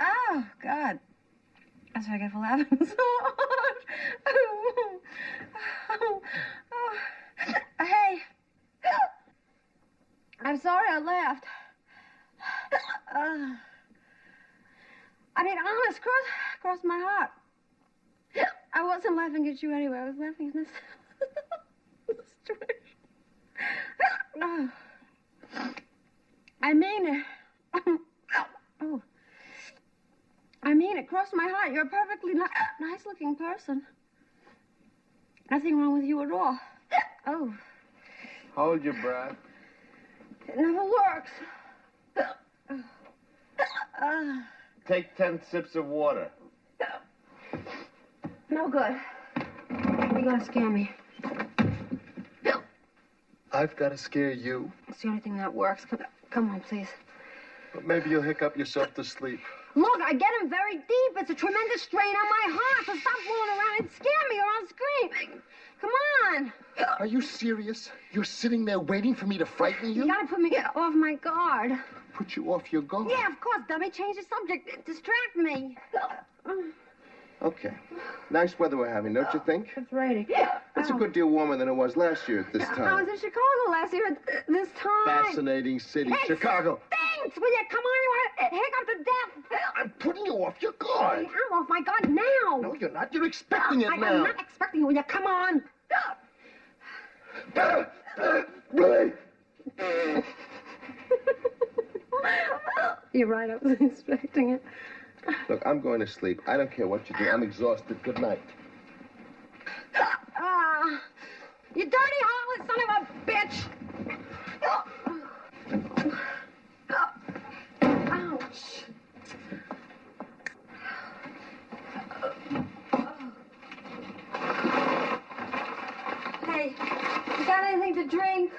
Oh, God. That's what I get for laughing so hard. Hey. I'm sorry I laughed. I mean, honest, cross my heart. I wasn't laughing at you anyway. I was laughing at this situation. I mean it. Oh. I mean it. Cross my heart. You're a perfectly nice-looking person. Nothing wrong with you at all. Oh. Hold your breath. It never works. Take 10 sips of water. No good. You're gonna scare me. I've got to scare you. It's the only thing that works. Come on, please. But maybe you'll hiccup yourself to sleep. Look, I get him very deep. It's a tremendous strain on my heart. So stop fooling around and scare me or I'll scream. Come on. Are you serious? You're sitting there waiting for me to frighten you? You gotta put me off my guard. Put you off your guard? Yeah, of course, dummy. Change the subject. Distract me. Okay. Nice weather we're having, don't you think? It's raining. It's a good deal warmer than it was last year at this time. I was in Chicago last year at this time. Fascinating city, Chicago. Thanks! Will you come on? You want to hiccup to death? I'm putting you off your guard. I'm off my guard now. No, you're not. You're expecting it now. I'm not expecting it. Will you come on? You're right. I was expecting it. Look, I'm going to sleep. I don't care what you do. I'm exhausted. Good night. You dirty harlot son of a bitch! Ouch. Hey, you got anything to drink?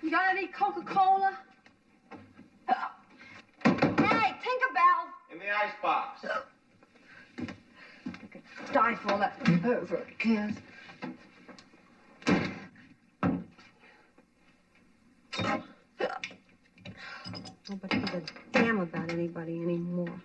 You got any Coca-Cola? Hey, Tinkerbell! In the icebox. Die for all that pervert cares. Nobody gives a damn about anybody anymore.